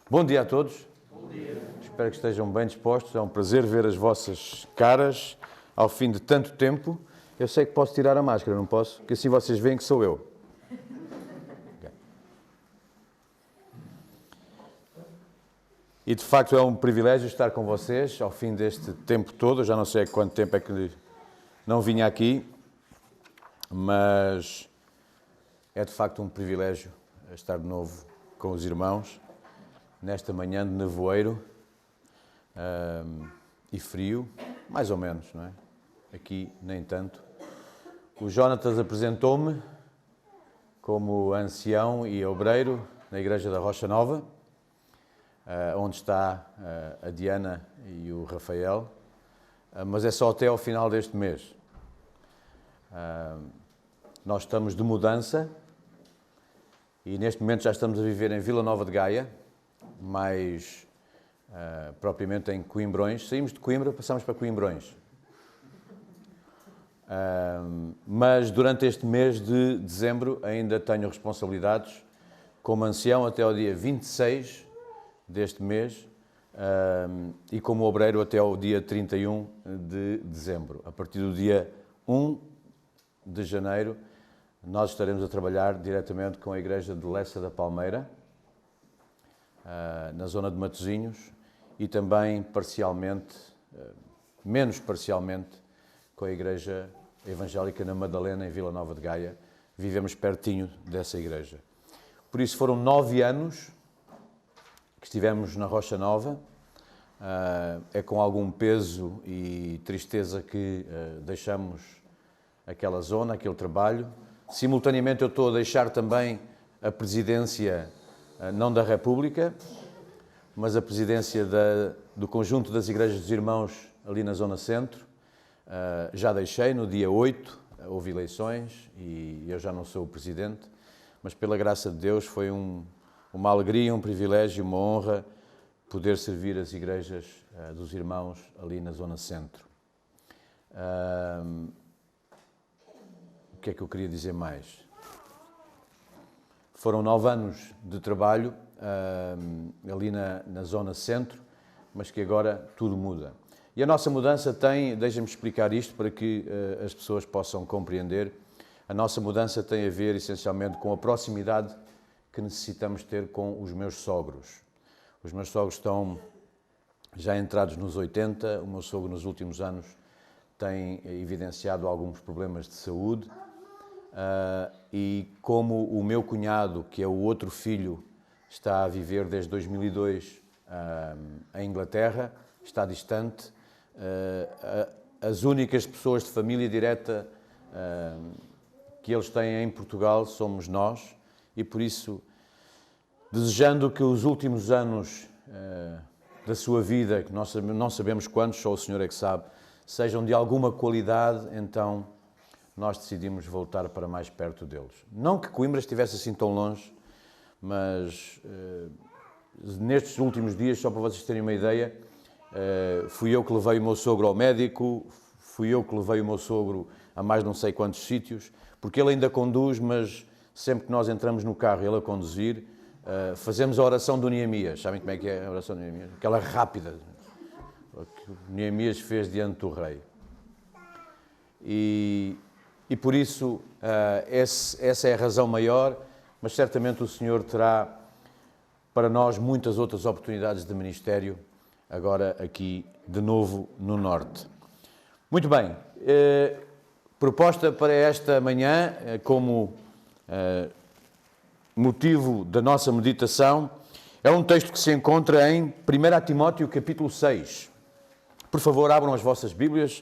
Bom dia a todos. Bom dia. Espero que estejam bem dispostos. É um prazer ver as vossas caras ao fim de tanto tempo. Eu sei que posso tirar a máscara, não posso? Que assim vocês veem que sou eu. Okay. E de facto é um privilégio estar com vocês ao fim deste tempo todo. Eu já não sei há quanto tempo é que não vinha aqui, mas é de facto um privilégio estar de novo com os irmãos nesta manhã de nevoeiro e frio, mais ou menos, não é? Aqui nem tanto. O Jonatas apresentou-me como ancião e obreiro na Igreja da Rocha Nova, onde está a Diana e o Rafael, mas é só até ao final deste mês. Nós estamos de mudança e neste momento já estamos a viver em Vila Nova de Gaia, mais propriamente em Coimbrões. Saímos de Coimbra, passamos para Coimbrões. Mas durante este mês de dezembro ainda tenho responsabilidades como ancião até ao dia 26 deste mês e como obreiro até ao dia 31 de dezembro. A partir do dia 1 de janeiro nós estaremos a trabalhar diretamente com a Igreja de Lessa da Palmeira, na zona de Matosinhos, e também parcialmente, menos parcialmente, com a Igreja Evangélica na Madalena, em Vila Nova de Gaia. Vivemos pertinho dessa igreja. Por isso foram 9 anos que estivemos na Rocha Nova. É com algum peso e tristeza que deixamos aquela zona, aquele trabalho. Simultaneamente eu estou a deixar também a presidência, não da República, mas a presidência do conjunto das igrejas dos irmãos ali na Zona Centro. Já deixei no dia 8, houve eleições e eu já não sou o presidente, mas pela graça de Deus foi uma alegria, um privilégio, uma honra poder servir as igrejas dos irmãos ali na Zona Centro. O que é que eu queria dizer mais? Foram 9 anos de trabalho ali na Zona Centro, mas que agora tudo muda. E a nossa mudança deixa-me explicar isto para que as pessoas possam compreender, a nossa mudança tem a ver essencialmente com a proximidade que necessitamos ter com os meus sogros. Os meus sogros estão já entrados nos 80, o meu sogro nos últimos anos tem evidenciado alguns problemas de saúde e como o meu cunhado, que é o outro filho, está a viver desde 2002 em Inglaterra, está distante, as únicas pessoas de família direta que eles têm em Portugal somos nós e por isso, desejando que os últimos anos da sua vida, que nós não sabemos quantos, só o Senhor é que sabe, sejam de alguma qualidade, então nós decidimos voltar para mais perto deles. Não que Coimbra estivesse assim tão longe, mas nestes últimos dias, só para vocês terem uma ideia, fui eu que levei o meu sogro ao médico, fui eu que levei o meu sogro a mais não sei quantos sítios, porque ele ainda conduz, mas sempre que nós entramos no carro, ele a conduzir, fazemos a oração do Neemias. Sabem como é que é a oração do Neemias? Aquela rápida, que o Neemias fez diante do rei. E por isso, essa é a razão maior, mas certamente o Senhor terá para nós muitas outras oportunidades de ministério, agora aqui de novo no Norte. Muito bem, proposta para esta manhã, como motivo da nossa meditação, é um texto que se encontra em 1 Timóteo capítulo 6. Por favor, abram as vossas Bíblias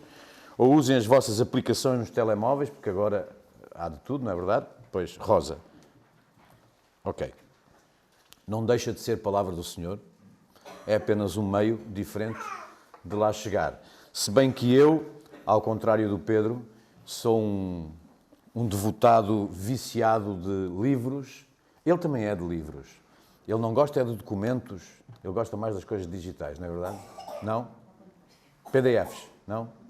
ou usem as vossas aplicações nos telemóveis, porque agora há de tudo, não é verdade? Pois, Rosa. Ok. Não deixa de ser palavra do Senhor, é apenas um meio diferente de lá chegar. Se bem que eu, ao contrário do Pedro, sou um devotado viciado de livros. Ele também é de livros. Ele não gosta é de documentos, ele gosta mais das coisas digitais, não é verdade? Não? PDFs, não?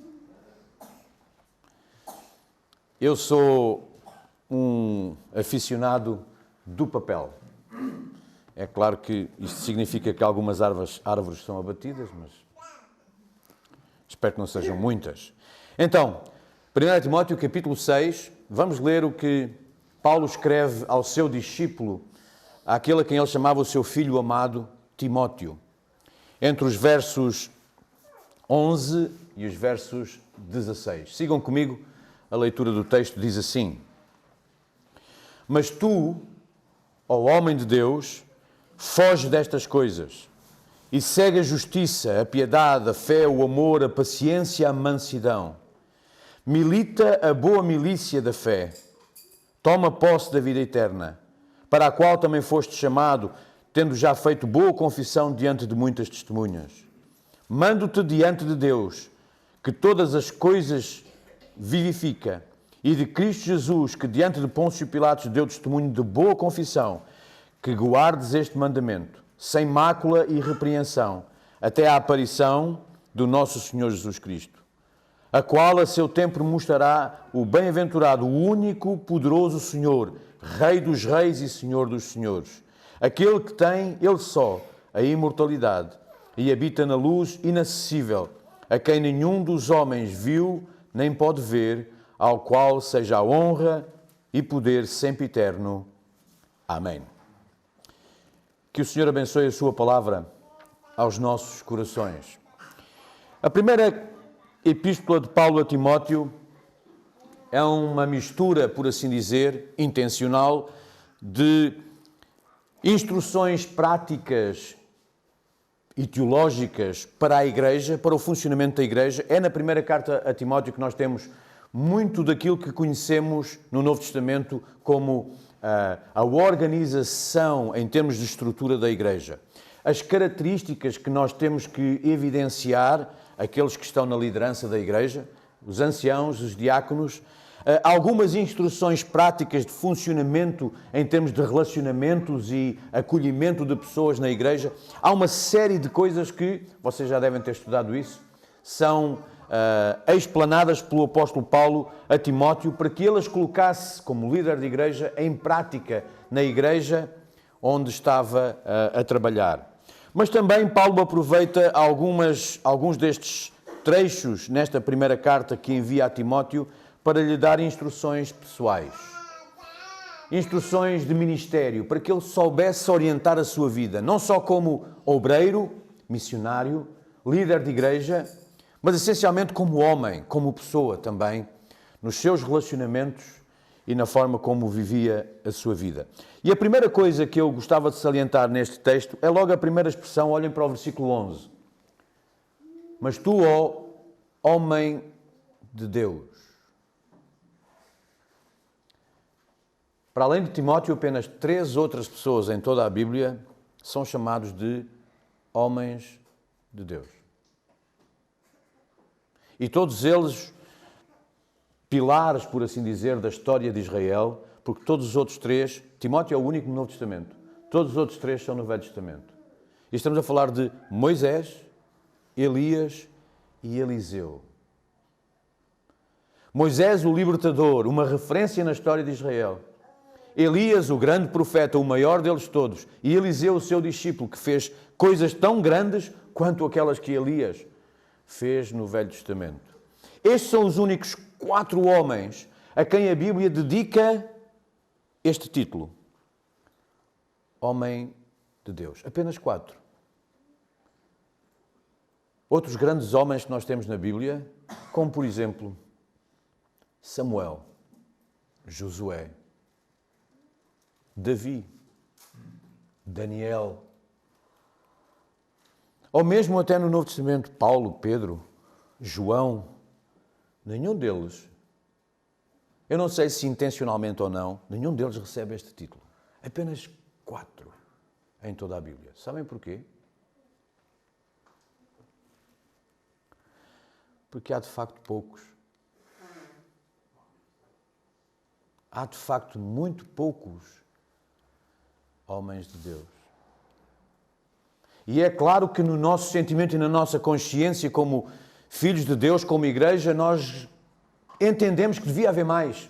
Eu sou um aficionado do papel. É claro que isto significa que algumas árvores são abatidas, mas espero que não sejam muitas. Então, 1 Timóteo capítulo 6, vamos ler o que Paulo escreve ao seu discípulo, àquele a quem ele chamava o seu filho amado, Timóteo. Entre os versos 11 e os versos 16. Sigam comigo, a leitura do texto diz assim: Mas tu, ó homem de Deus, foge destas coisas e segue a justiça, a piedade, a fé, o amor, a paciência, a mansidão. Milita a boa milícia da fé. Toma posse da vida eterna, para a qual também foste chamado, tendo já feito boa confissão diante de muitas testemunhas. Mando-te diante de Deus, que todas as coisas vivifica, e de Cristo Jesus, que diante de Pôncio Pilatos deu testemunho de boa confissão, que guardes este mandamento, sem mácula e repreensão, até à aparição do nosso Senhor Jesus Cristo, a qual a seu tempo mostrará o bem-aventurado, o único, poderoso Senhor, Rei dos reis e Senhor dos senhores, aquele que tem, ele só, a imortalidade e habita na luz inacessível, a quem nenhum dos homens viu nem pode ver, ao qual seja a honra e poder sempre eterno. Amém. Que o Senhor abençoe a sua palavra aos nossos corações. A primeira epístola de Paulo a Timóteo é uma mistura, por assim dizer, intencional, de instruções práticas e teológicas para a Igreja, para o funcionamento da Igreja. É na primeira carta a Timóteo que nós temos muito daquilo que conhecemos no Novo Testamento como a organização em termos de estrutura da Igreja. As características que nós temos que evidenciar, aqueles que estão na liderança da Igreja, os anciãos, os diáconos, algumas instruções práticas de funcionamento em termos de relacionamentos e acolhimento de pessoas na Igreja. Há uma série de coisas que, vocês já devem ter estudado isso, são explanadas pelo apóstolo Paulo a Timóteo para que ele as colocasse como líder de Igreja em prática na Igreja onde estava a trabalhar. Mas também Paulo aproveita alguns destes trechos nesta primeira carta que envia a Timóteo para lhe dar instruções pessoais, instruções de ministério, para que ele soubesse orientar a sua vida, não só como obreiro, missionário, líder de igreja, mas essencialmente como homem, como pessoa também, nos seus relacionamentos e na forma como vivia a sua vida. E a primeira coisa que eu gostava de salientar neste texto é logo a primeira expressão, olhem para o versículo 11. Mas tu, ó homem de Deus. Para além de Timóteo, apenas 3 outras pessoas em toda a Bíblia são chamados de homens de Deus. E todos eles pilares, por assim dizer, da história de Israel, porque todos os outros 3, Timóteo é o único no Novo Testamento, todos os outros 3 são no Velho Testamento. E estamos a falar de Moisés, Elias e Eliseu. Moisés, o libertador, uma referência na história de Israel. Elias, o grande profeta, o maior deles todos. E Eliseu, o seu discípulo, que fez coisas tão grandes quanto aquelas que Elias fez no Velho Testamento. Estes são os únicos 4 homens a quem a Bíblia dedica este título. Homem de Deus. Apenas 4. Outros grandes homens que nós temos na Bíblia, como por exemplo Samuel, Josué, Davi, Daniel, ou mesmo até no Novo Testamento, Paulo, Pedro, João, nenhum deles, eu não sei se intencionalmente ou não, nenhum deles recebe este título. Apenas 4 em toda a Bíblia. Sabem porquê? Porque há de facto poucos. Há de facto muito poucos homens de Deus. E é claro que no nosso sentimento e na nossa consciência como filhos de Deus, como igreja, nós entendemos que devia haver mais.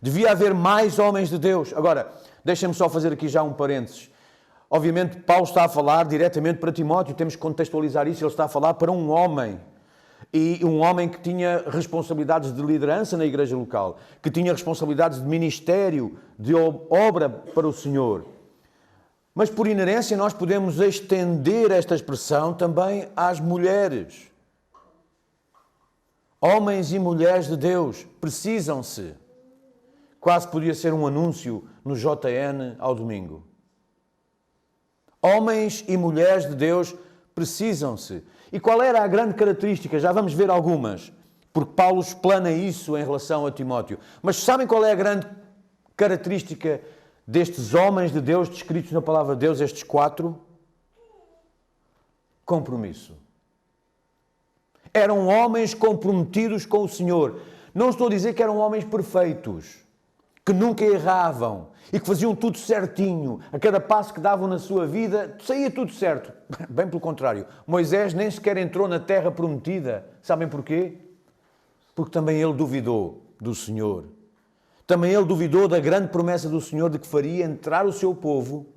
Devia haver mais homens de Deus. Agora, Deixem-me só fazer aqui já um parênteses. Obviamente, Paulo está a falar diretamente para Timóteo, temos que contextualizar isso, ele está a falar para um homem. E um homem que tinha responsabilidades de liderança na igreja local, que tinha responsabilidades de ministério, de obra para o Senhor. Mas por inerência nós podemos estender esta expressão também às mulheres. Homens e mulheres de Deus precisam-se. Quase podia ser um anúncio no JN ao domingo. Homens e mulheres de Deus precisam-se. E qual era a grande característica? Já vamos ver algumas, porque Paulo explana isso em relação a Timóteo. Mas sabem qual é a grande característica destes homens de Deus descritos na palavra de Deus, estes 4? Compromisso. Eram homens comprometidos com o Senhor. Não estou a dizer que eram homens perfeitos, que nunca erravam e que faziam tudo certinho. A cada passo que davam na sua vida, saía tudo certo. Bem pelo contrário. Moisés nem sequer entrou na terra prometida. Sabem porquê? Porque também ele duvidou do Senhor. Também ele duvidou da grande promessa do Senhor de que faria entrar o seu povo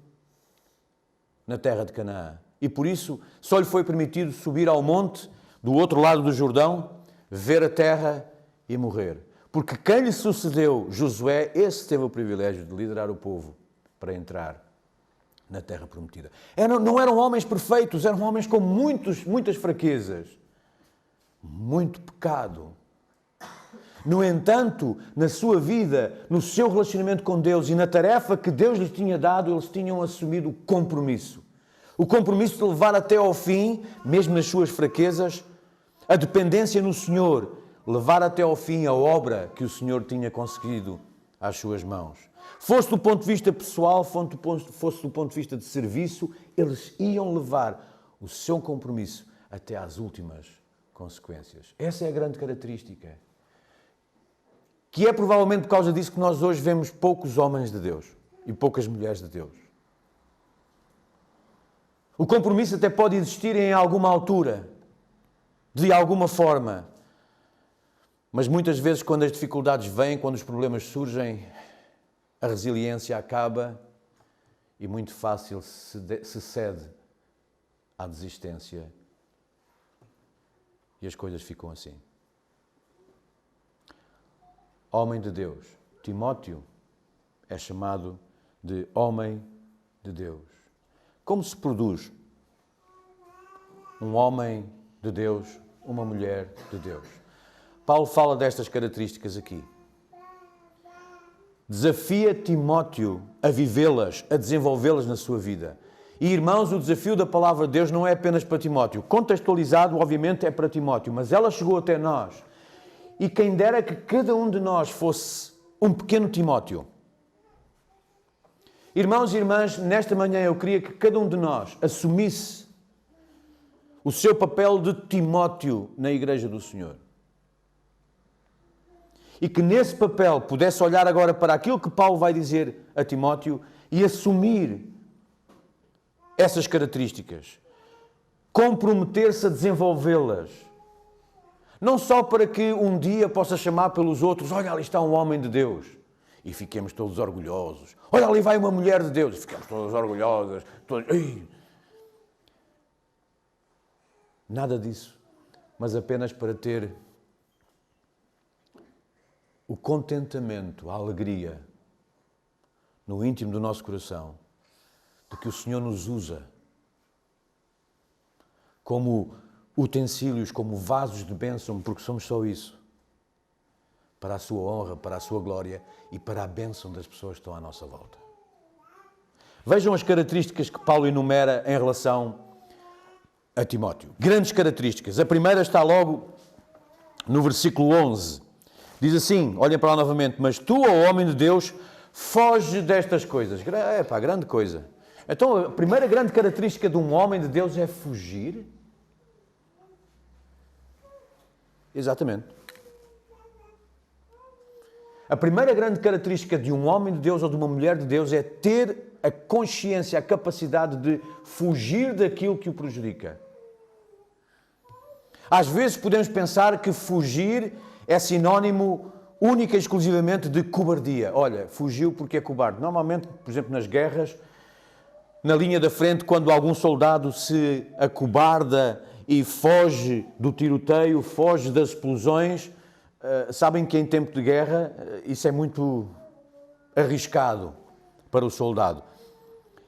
na terra de Canaã. E por isso só lhe foi permitido subir ao monte do outro lado do Jordão, ver a terra e morrer. Porque quem lhe sucedeu, Josué, esse teve o privilégio de liderar o povo para entrar na terra prometida. Não eram homens perfeitos, eram homens com muitas fraquezas, muito pecado. No entanto, na sua vida, no seu relacionamento com Deus e na tarefa que Deus lhes tinha dado, eles tinham assumido o compromisso. O compromisso de levar até ao fim, mesmo nas suas fraquezas, a dependência no Senhor, levar até ao fim a obra que o Senhor tinha conseguido às suas mãos. Fosse do ponto de vista pessoal, fosse do ponto de vista de serviço, eles iam levar o seu compromisso até às últimas consequências. Essa é a grande característica. Que é provavelmente por causa disso que nós hoje vemos poucos homens de Deus e poucas mulheres de Deus. O compromisso até pode existir em alguma altura, de alguma forma. Mas muitas vezes, quando as dificuldades vêm, quando os problemas surgem, a resiliência acaba e muito fácil se cede à desistência e as coisas ficam assim. Homem de Deus. Timóteo é chamado de homem de Deus. Como se produz um homem de Deus, uma mulher de Deus? Paulo fala destas características aqui. Desafia Timóteo a vivê-las, a desenvolvê-las na sua vida. E, irmãos, o desafio da palavra de Deus não é apenas para Timóteo. Contextualizado, obviamente, é para Timóteo, mas ela chegou até nós. E quem dera que cada um de nós fosse um pequeno Timóteo. Irmãos e irmãs, nesta manhã eu queria que cada um de nós assumisse o seu papel de Timóteo na Igreja do Senhor. E que nesse papel pudesse olhar agora para aquilo que Paulo vai dizer a Timóteo e assumir essas características. Comprometer-se a desenvolvê-las. Não só para que um dia possa chamar pelos outros, olha, ali está um homem de Deus, e fiquemos todos orgulhosos. Olha, ali vai uma mulher de Deus, e ficamos todos orgulhosos. Nada disso, mas apenas para ter o contentamento, a alegria no íntimo do nosso coração de que o Senhor nos usa como utensílios, como vasos de bênção, porque somos só isso, para a sua honra, para a sua glória e para a bênção das pessoas que estão à nossa volta. Vejam as características que Paulo enumera em relação a Timóteo. Grandes características. A primeira está logo no versículo 11. Diz assim, olhem para lá novamente, mas tu, ó homem de Deus, foge destas coisas. Grande coisa. Então, a primeira grande característica de um homem de Deus é fugir. Exatamente. A primeira grande característica de um homem de Deus ou de uma mulher de Deus é ter a consciência, a capacidade de fugir daquilo que o prejudica. Às vezes podemos pensar que fugir é sinónimo única e exclusivamente de cobardia. Olha, fugiu porque é cobarde. Normalmente, por exemplo, nas guerras, na linha da frente, quando algum soldado se acobarda e foge do tiroteio, foge das explosões, sabem que em tempo de guerra isso é muito arriscado para o soldado.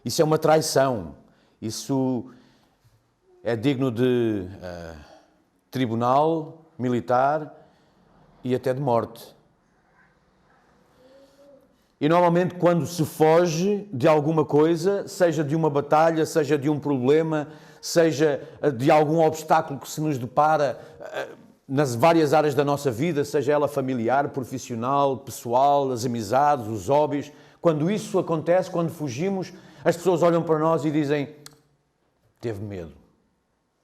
Isso é uma traição. Isso é digno de tribunal militar e até de morte. E normalmente quando se foge de alguma coisa, seja de uma batalha, seja de um problema, seja de algum obstáculo que se nos depara nas várias áreas da nossa vida, seja ela familiar, profissional, pessoal, as amizades, os hobbies, quando isso acontece, quando fugimos, as pessoas olham para nós e dizem: teve medo,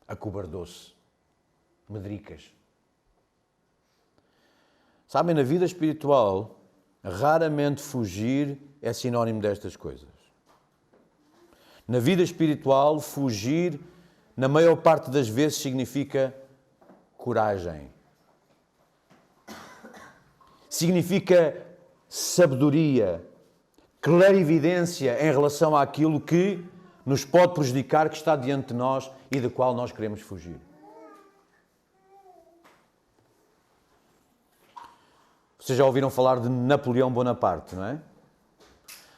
acobardou-se, medricas. Sabem, na vida espiritual, raramente fugir é sinónimo destas coisas. Na vida espiritual, fugir, na maior parte das vezes, significa coragem. Significa sabedoria, clarividência em relação àquilo que nos pode prejudicar, que está diante de nós e do qual nós queremos fugir. Vocês já ouviram falar de Napoleão Bonaparte, não é?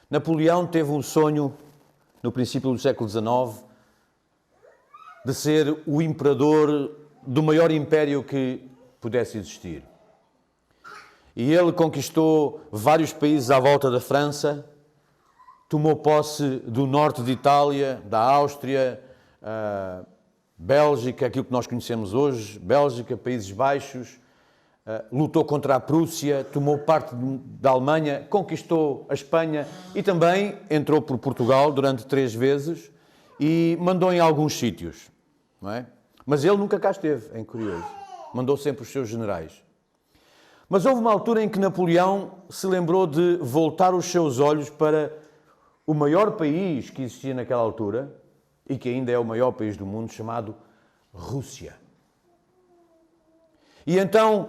Napoleão teve um sonho, no princípio do século XIX, de ser o imperador do maior império que pudesse existir. E ele conquistou vários países à volta da França, tomou posse do norte de Itália, da Áustria, Bélgica, aquilo que nós conhecemos hoje, Bélgica, Países Baixos, lutou contra a Prússia, tomou parte da Alemanha, conquistou a Espanha e também entrou por Portugal durante 3 vezes e mandou em alguns sítios, não é? Mas ele nunca cá esteve, é curioso. Mandou sempre os seus generais. Mas houve uma altura em que Napoleão se lembrou de voltar os seus olhos para o maior país que existia naquela altura e que ainda é o maior país do mundo, chamado Rússia. E então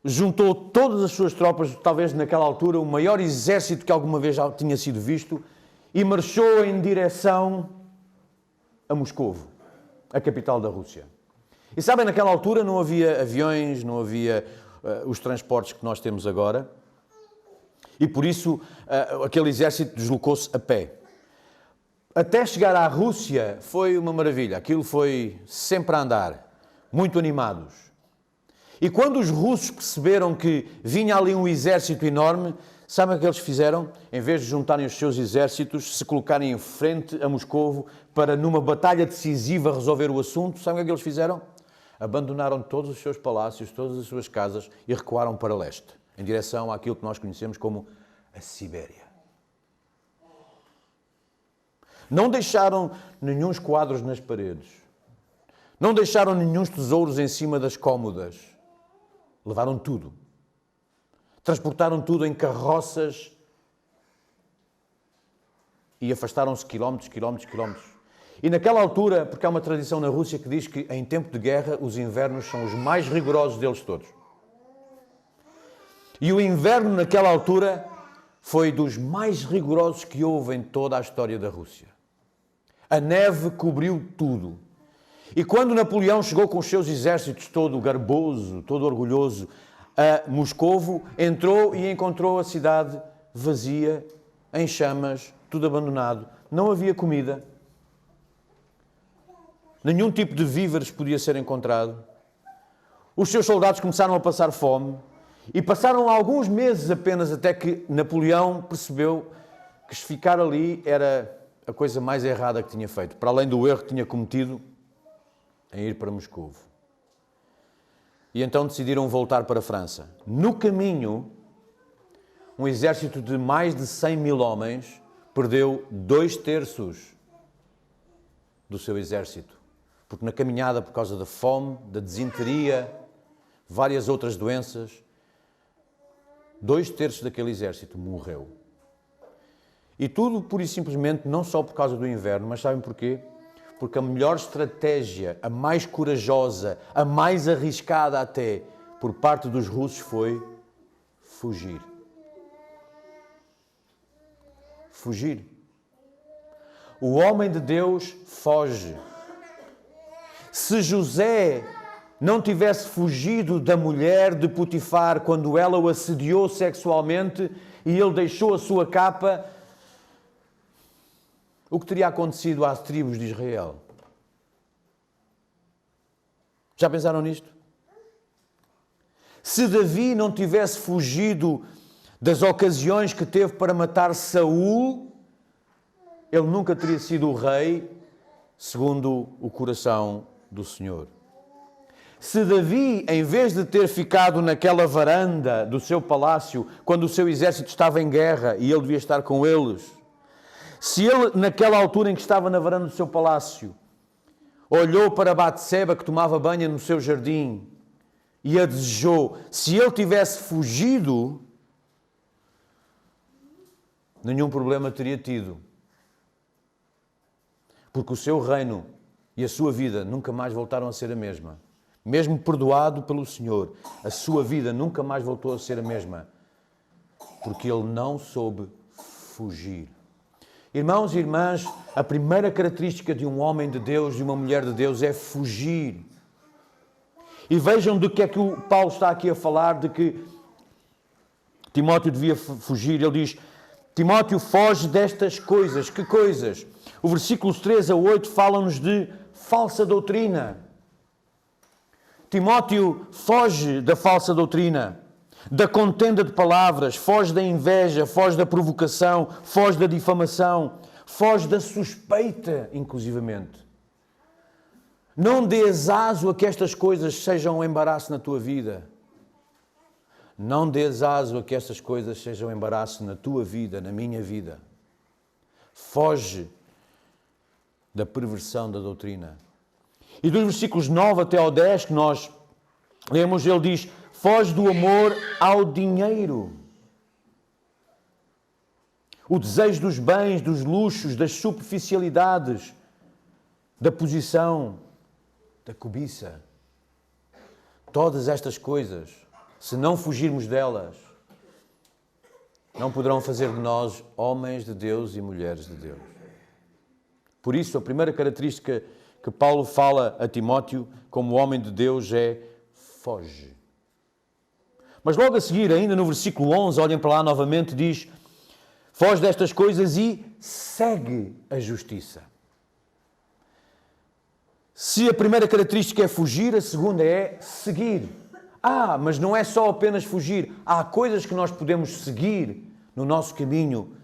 juntou todas as suas tropas, talvez naquela altura o maior exército que alguma vez já tinha sido visto, e marchou em direção a Moscovo, a capital da Rússia. E sabem, naquela altura não havia aviões, não havia os transportes que nós temos agora, e por isso aquele exército deslocou-se a pé. Até chegar à Rússia foi uma maravilha, aquilo foi sempre a andar, muito animados. E quando os russos perceberam que vinha ali um exército enorme, sabem o que eles fizeram? Em vez de juntarem os seus exércitos, se colocarem em frente a Moscovo para, numa batalha decisiva, resolver o assunto, sabem o que eles fizeram? Abandonaram todos os seus palácios, todas as suas casas e recuaram para leste, em direção àquilo que nós conhecemos como a Sibéria. Não deixaram nenhuns quadros nas paredes. Não deixaram nenhuns tesouros em cima das cômodas. Levaram tudo. Transportaram tudo em carroças e afastaram-se quilómetros. E naquela altura, porque há uma tradição na Rússia que diz que em tempo de guerra os invernos são os mais rigorosos deles todos. E o inverno naquela altura foi dos mais rigorosos que houve em toda a história da Rússia. A neve cobriu tudo. E quando Napoleão chegou com os seus exércitos, todo garboso, todo orgulhoso, a Moscovo, entrou e encontrou a cidade vazia, em chamas, tudo abandonado. Não havia comida. Nenhum tipo de víveres podia ser encontrado. Os seus soldados começaram a passar fome e passaram alguns meses apenas até que Napoleão percebeu que ficar ali era a coisa mais errada que tinha feito, para além do erro que tinha cometido em ir para Moscovo. E então decidiram voltar para a França. No caminho, um exército de mais de 100 mil homens perdeu 2/3 do seu exército. Porque na caminhada, por causa da fome, da desinteria, várias outras doenças, 2/3 daquele exército morreu. E tudo, pura e simplesmente, não só por causa do inverno, mas sabem porquê? Porque a melhor estratégia, a mais corajosa, a mais arriscada até, por parte dos russos foi fugir. Fugir. O homem de Deus foge. Se José não tivesse fugido da mulher de Potifar quando ela o assediou sexualmente e ele deixou a sua capa, o que teria acontecido às tribos de Israel? Já pensaram nisto? Se Davi não tivesse fugido das ocasiões que teve para matar Saul, ele nunca teria sido o rei segundo o coração do Senhor. Se Davi, em vez de ter ficado naquela varanda do seu palácio, quando o seu exército estava em guerra e ele devia estar com eles, se ele, naquela altura em que estava na varanda do seu palácio, olhou para Batseba, que tomava banho no seu jardim, e a desejou, se ele tivesse fugido, nenhum problema teria tido. Porque o seu reino e a sua vida nunca mais voltaram a ser a mesma. Mesmo perdoado pelo Senhor, a sua vida nunca mais voltou a ser a mesma. Porque ele não soube fugir. Irmãos e irmãs, a primeira característica de um homem de Deus, de uma mulher de Deus, é fugir. E vejam do que é que o Paulo está aqui a falar, de que Timóteo devia fugir. Ele diz, Timóteo, foge destas coisas. Que coisas? O versículos 3 a 8 falam-nos de falsa doutrina. Timóteo foge da falsa doutrina, da contenda de palavras, foge da inveja, foge da provocação, foge da difamação, foge da suspeita, inclusivamente. Não dês aso a que estas coisas sejam um embaraço na tua vida. Não dês aso a que estas coisas sejam um embaraço na tua vida, na minha vida. Foge da perversão da doutrina. E dos versículos 9 até ao 10 que nós lemos, ele diz, foge do amor ao dinheiro. O desejo dos bens, dos luxos, das superficialidades, da posição, da cobiça. Todas estas coisas, se não fugirmos delas, não poderão fazer de nós homens de Deus e mulheres de Deus. Por isso, a primeira característica que Paulo fala a Timóteo como homem de Deus é foge. Mas logo a seguir, ainda no versículo 11, olhem para lá novamente, diz, foge destas coisas e segue a justiça. Se a primeira característica é fugir, a segunda é seguir. Mas não é só apenas fugir. Há coisas que nós podemos seguir no nosso caminho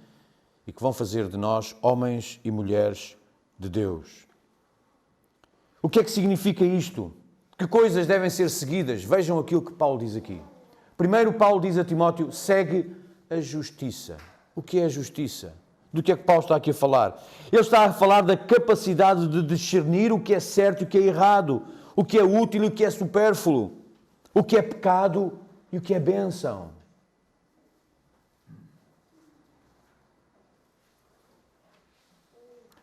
e que vão fazer de nós homens e mulheres de Deus. O que é que significa isto? Que coisas devem ser seguidas? Vejam aquilo que Paulo diz aqui. Primeiro, Paulo diz a Timóteo, segue a justiça. O que é a justiça? Do que é que Paulo está aqui a falar? Ele está a falar da capacidade de discernir o que é certo e o que é errado, o que é útil e o que é supérfluo, o que é pecado e o que é bênção.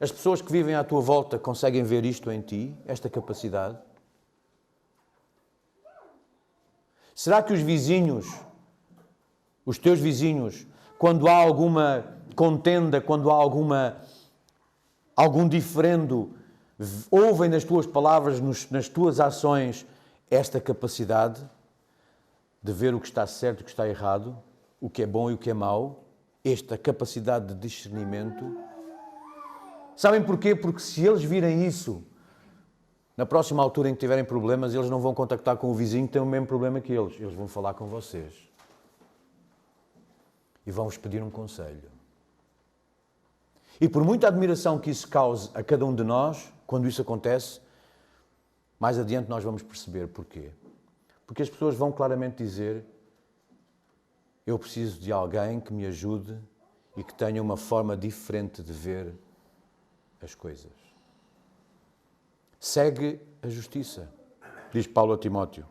As pessoas que vivem à tua volta conseguem ver isto em ti, esta capacidade? Será que os vizinhos, os teus vizinhos, quando há alguma contenda, quando há algum diferendo, ouvem nas tuas palavras, nas tuas ações, esta capacidade de ver o que está certo e o que está errado, o que é bom e o que é mau, esta capacidade de discernimento? Sabem porquê? Porque se eles virem isso, na próxima altura em que tiverem problemas, eles não vão contactar com o vizinho que tem o mesmo problema que eles. Eles vão falar com vocês. E vão-vos pedir um conselho. E por muita admiração que isso cause a cada um de nós, quando isso acontece, mais adiante nós vamos perceber porquê. Porque as pessoas vão claramente dizer, eu preciso de alguém que me ajude e que tenha uma forma diferente de ver as coisas. Segue a justiça, diz Paulo a Timóteo.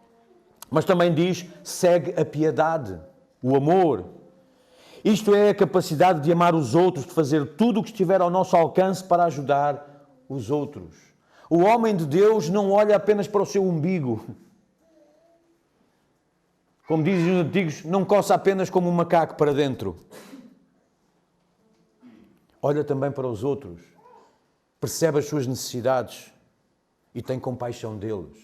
Mas também diz, segue a piedade, o amor. Isto é a capacidade de amar os outros, de fazer tudo o que estiver ao nosso alcance para ajudar os outros. O homem de Deus não olha apenas para o seu umbigo. Como dizem os antigos, não coça apenas como um macaco para dentro. Olha também para os outros, percebe as suas necessidades e tem compaixão deles.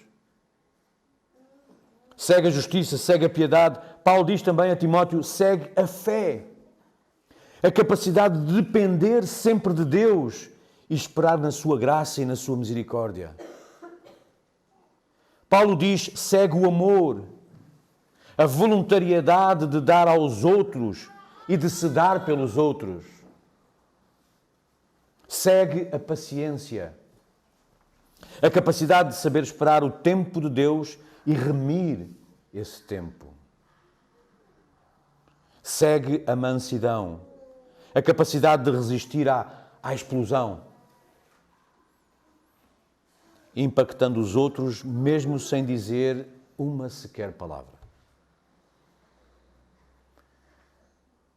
Segue a justiça, segue a piedade. Paulo diz também a Timóteo, segue a fé. A capacidade de depender sempre de Deus e esperar na sua graça e na sua misericórdia. Paulo diz, segue o amor, a voluntariedade de dar aos outros e de se dar pelos outros. Segue a paciência, a capacidade de saber esperar o tempo de Deus e remir esse tempo. Segue a mansidão, a capacidade de resistir à explosão, impactando os outros mesmo sem dizer uma sequer palavra.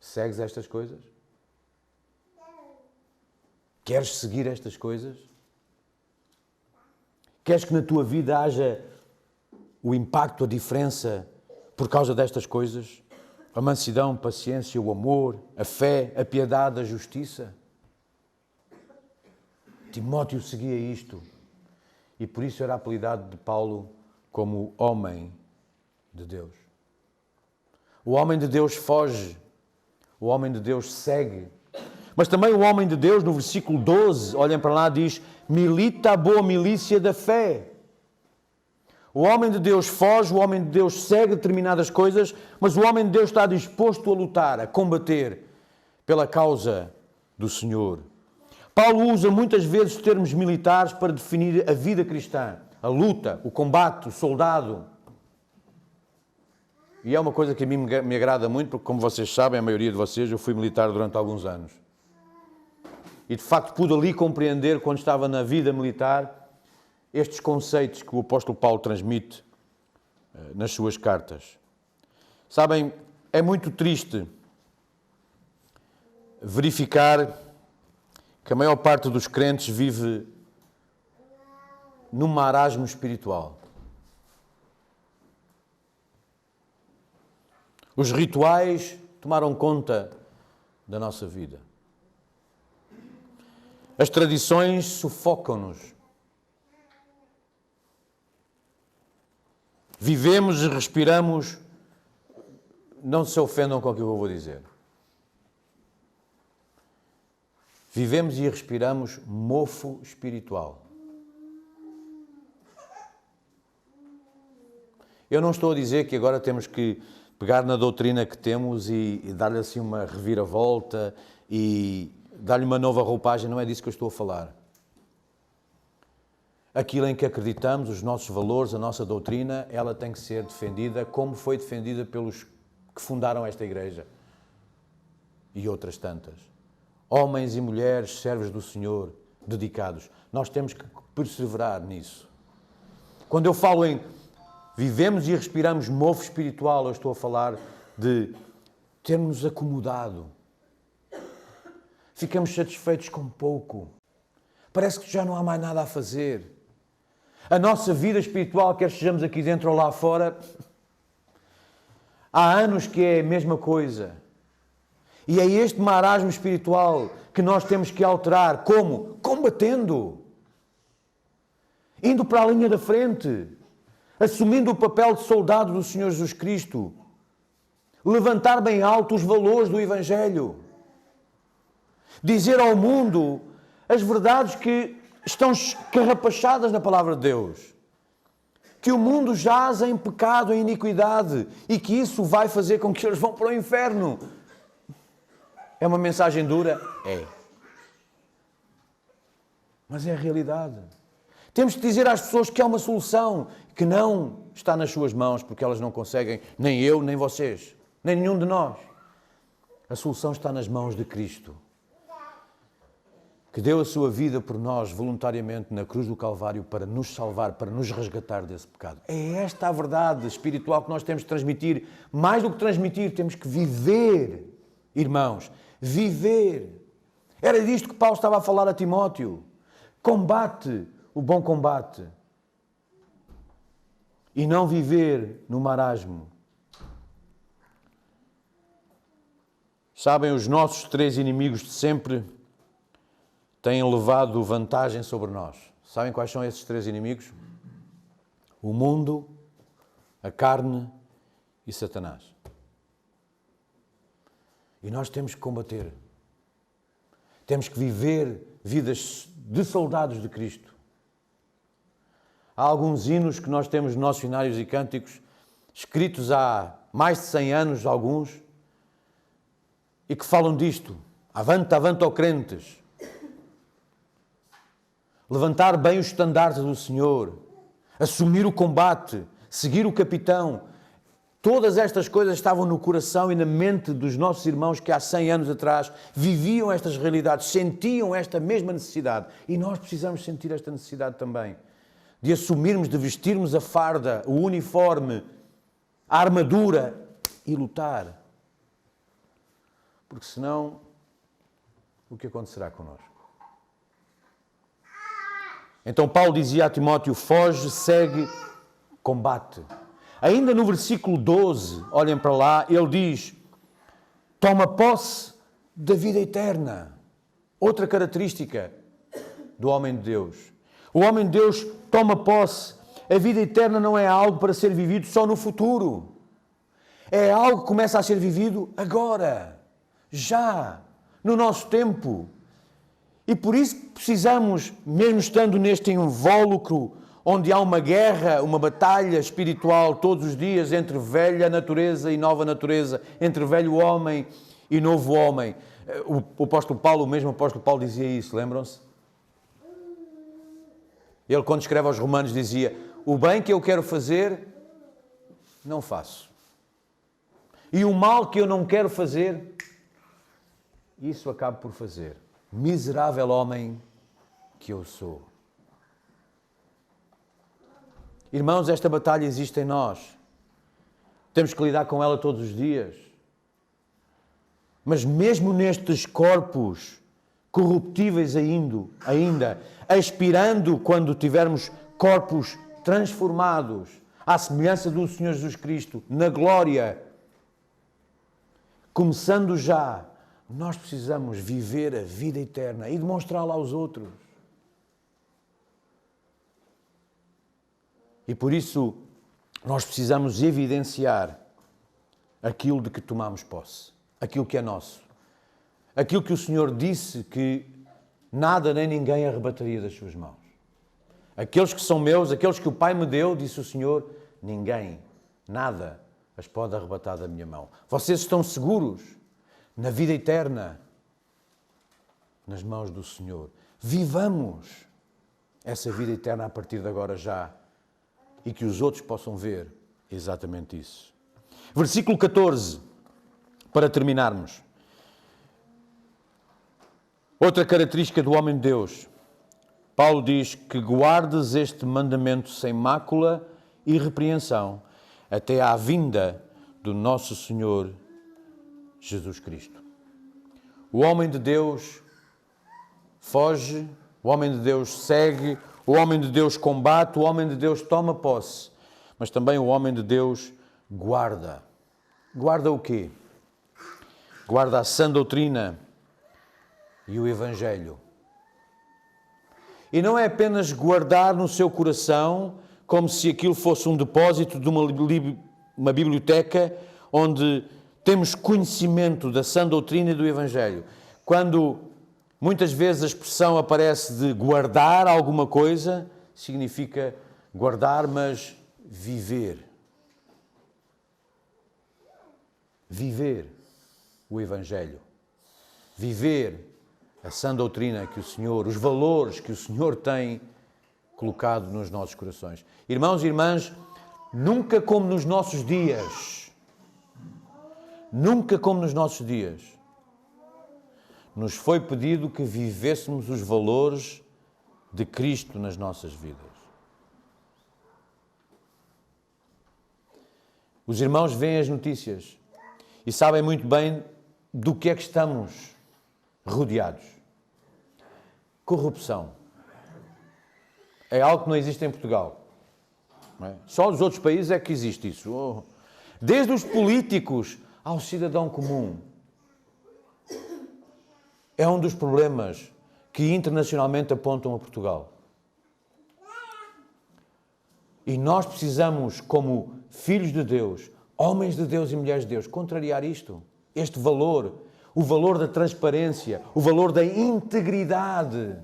Segues estas coisas? Queres seguir estas coisas? Queres que na tua vida haja o impacto, a diferença por causa destas coisas? A mansidão, a paciência, o amor, a fé, a piedade, a justiça? Timóteo seguia isto e por isso era apelidado de Paulo como homem de Deus. O homem de Deus foge, o homem de Deus segue. Mas também o homem de Deus, no versículo 12, olhem para lá, diz, milita a boa milícia da fé. O homem de Deus foge, o homem de Deus segue determinadas coisas, mas o homem de Deus está disposto a lutar, a combater pela causa do Senhor. Paulo usa muitas vezes termos militares para definir a vida cristã, a luta, o combate, o soldado. E é uma coisa que a mim me agrada muito, porque como vocês sabem, a maioria de vocês, eu fui militar durante alguns anos. E de facto pude ali compreender, quando estava na vida militar, estes conceitos que o apóstolo Paulo transmite nas suas cartas. Sabem, é muito triste verificar que a maior parte dos crentes vive num marasmo espiritual. Os rituais tomaram conta da nossa vida. As tradições sufocam-nos. Vivemos e respiramos, não se ofendam com o que eu vou dizer. Vivemos e respiramos mofo espiritual. Eu não estou a dizer que agora temos que pegar na doutrina que temos e dar-lhe assim uma reviravolta e dar-lhe uma nova roupagem, não é disso que eu estou a falar. Aquilo em que acreditamos, os nossos valores, a nossa doutrina, ela tem que ser defendida como foi defendida pelos que fundaram esta igreja e outras tantas. Homens e mulheres, servos do Senhor, dedicados. Nós temos que perseverar nisso. Quando eu falo em vivemos e respiramos mofo espiritual, eu estou a falar de termos acomodado. Ficamos satisfeitos com pouco. Parece que já não há mais nada a fazer. A nossa vida espiritual, quer estejamos aqui dentro ou lá fora, há anos que é a mesma coisa. E é este marasmo espiritual que nós temos que alterar. Como? Combatendo. Indo para a linha da frente. Assumindo o papel de soldado do Senhor Jesus Cristo. Levantar bem alto os valores do Evangelho. Dizer ao mundo as verdades que estão escarrapachadas na palavra de Deus. Que o mundo jaz em pecado, em iniquidade, e que isso vai fazer com que eles vão para o inferno. É uma mensagem dura? É. Mas é a realidade. Temos que dizer às pessoas que há uma solução, que não está nas suas mãos, porque elas não conseguem, nem eu, nem vocês, nem nenhum de nós. A solução está nas mãos de Cristo, que deu a sua vida por nós voluntariamente na cruz do Calvário para nos salvar, para nos resgatar desse pecado. É esta a verdade espiritual que nós temos de transmitir. Mais do que transmitir, temos que viver, irmãos, viver. Era disto que Paulo estava a falar a Timóteo. Combate o bom combate. E não viver no marasmo. Sabem, os nossos três inimigos de sempre têm levado vantagem sobre nós. Sabem quais são esses três inimigos? O mundo, a carne e Satanás. E nós temos que combater. Temos que viver vidas de soldados de Cristo. Há alguns hinos que nós temos nos nossos hinários e cânticos, escritos há mais de 100 anos, alguns, e que falam disto. Avante, avante, ó crentes. Levantar bem o estandarte do Senhor. Assumir o combate. Seguir o capitão. Todas estas coisas estavam no coração e na mente dos nossos irmãos que há 100 anos atrás viviam estas realidades, sentiam esta mesma necessidade. E nós precisamos sentir esta necessidade também. De assumirmos, de vestirmos a farda, o uniforme, a armadura e lutar. Porque senão, o que acontecerá connosco? Então Paulo dizia a Timóteo, foge, segue, combate. Ainda no versículo 12, olhem para lá, ele diz, toma posse da vida eterna. Outra característica do homem de Deus. O homem de Deus toma posse. A vida eterna não é algo para ser vivido só no futuro. É algo que começa a ser vivido agora, já, no nosso tempo. E por isso precisamos, mesmo estando neste invólucro, onde há uma guerra, uma batalha espiritual todos os dias entre velha natureza e nova natureza, entre velho homem e novo homem. O apóstolo Paulo, o mesmo apóstolo Paulo dizia isso, lembram-se? Ele, quando escreve aos Romanos, dizia, o bem que eu quero fazer, não faço. E o mal que eu não quero fazer, isso acabo por fazer. Miserável homem que eu sou. Irmãos, esta batalha existe em nós. Temos que lidar com ela todos os dias. Mas mesmo nestes corpos corruptíveis ainda, aspirando quando tivermos corpos transformados à semelhança do Senhor Jesus Cristo, na glória, começando já, nós precisamos viver a vida eterna e demonstrá-la aos outros. E por isso, nós precisamos evidenciar aquilo de que tomamos posse, aquilo que é nosso, aquilo que o Senhor disse que nada nem ninguém arrebataria das suas mãos. Aqueles que são meus, aqueles que o Pai me deu, disse o Senhor, ninguém, nada as pode arrebatar da minha mão. Vocês estão seguros na vida eterna, nas mãos do Senhor. Vivamos essa vida eterna a partir de agora já e que os outros possam ver exatamente isso. Versículo 14, para terminarmos. Outra característica do homem de Deus. Paulo diz que guardes este mandamento sem mácula e repreensão até à vinda do nosso Senhor Jesus Cristo. O homem de Deus foge, o homem de Deus segue, o homem de Deus combate, o homem de Deus toma posse, mas também o homem de Deus guarda. Guarda o quê? Guarda a sã doutrina e o Evangelho. E não é apenas guardar no seu coração como se aquilo fosse um depósito de uma biblioteca onde temos conhecimento da sã doutrina e do Evangelho. Quando muitas vezes a expressão aparece de guardar alguma coisa, significa guardar, mas viver. Viver o Evangelho. Viver a sã doutrina que o Senhor, os valores que o Senhor tem colocado nos nossos corações. Irmãos e irmãs, nunca como nos nossos dias, nos foi pedido que vivêssemos os valores de Cristo nas nossas vidas. Os irmãos veem as notícias e sabem muito bem do que é que estamos rodeados. Corrupção. É algo que não existe em Portugal. Não é? Só nos outros países é que existe isso. Desde os políticos ao cidadão comum. é um dos problemas que internacionalmente apontam a Portugal. E nós precisamos, como filhos de Deus, homens de Deus e mulheres de Deus, contrariar isto. Este valor, o valor da transparência, o valor da integridade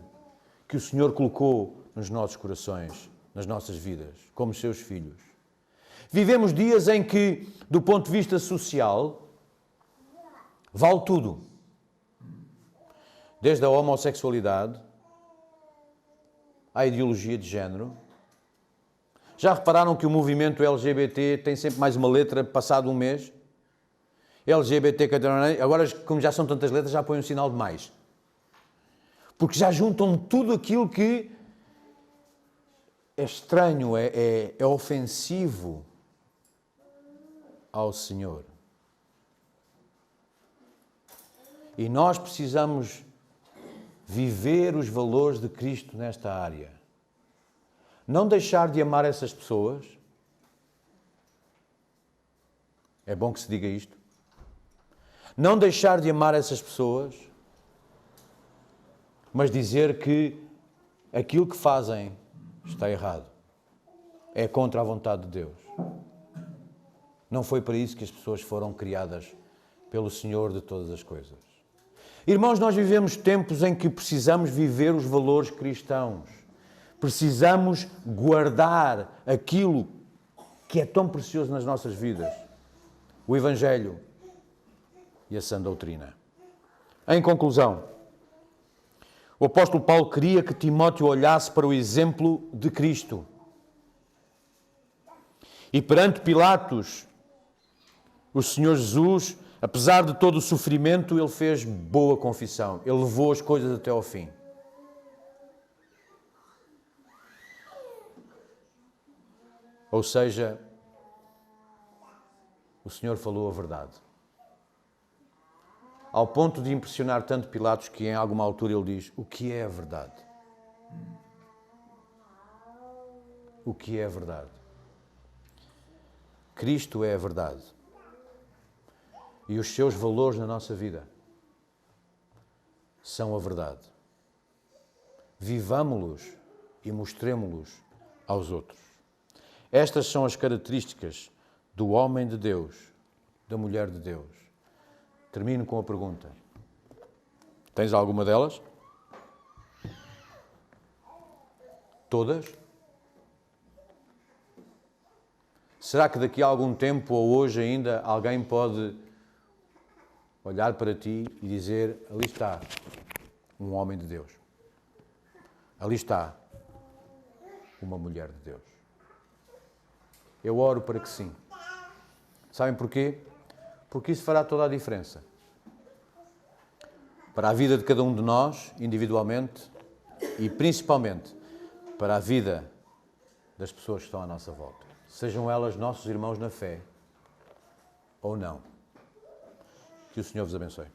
que o Senhor colocou nos nossos corações, nas nossas vidas, como seus filhos. Vivemos dias em que, do ponto de vista social, vale tudo. Desde a homossexualidade à ideologia de género. Já repararam que o movimento LGBT tem sempre mais uma letra passado um mês? LGBT, agora como já são tantas letras, já põem um sinal de mais. Porque já juntam tudo aquilo que é estranho, é ofensivo ao Senhor. E nós precisamos viver os valores de Cristo nesta área. Não deixar de amar essas pessoas. É bom que se diga isto. Não deixar de amar essas pessoas, mas dizer que aquilo que fazem está errado. É contra a vontade de Deus. Não foi para isso que as pessoas foram criadas pelo Senhor de todas as coisas. Irmãos, nós vivemos tempos em que precisamos viver os valores cristãos. Precisamos guardar aquilo que é tão precioso nas nossas vidas. O Evangelho e a sã doutrina. Em conclusão, o apóstolo Paulo queria que Timóteo olhasse para o exemplo de Cristo. E perante Pilatos, o Senhor Jesus, apesar de todo o sofrimento, ele fez boa confissão. Ele levou as coisas até ao fim. Ou seja, o Senhor falou a verdade. Ao ponto de impressionar tanto Pilatos que em alguma altura ele diz: o que é a verdade? O que é a verdade? Cristo é a verdade. E os seus valores na nossa vida são a verdade. Vivamo-los e mostremo-los aos outros. Estas são as características do homem de Deus, da mulher de Deus. Termino com a pergunta. Tens alguma delas? Todas? Será que daqui a algum tempo ou hoje ainda alguém pode olhar para ti e dizer: ali está um homem de Deus. Ali está uma mulher de Deus. Eu oro para que sim. Sabem porquê? Porque isso fará toda a diferença. Para a vida de cada um de nós, individualmente, e principalmente para a vida das pessoas que estão à nossa volta. Sejam elas nossos irmãos na fé ou não. Que o Senhor vos abençoe.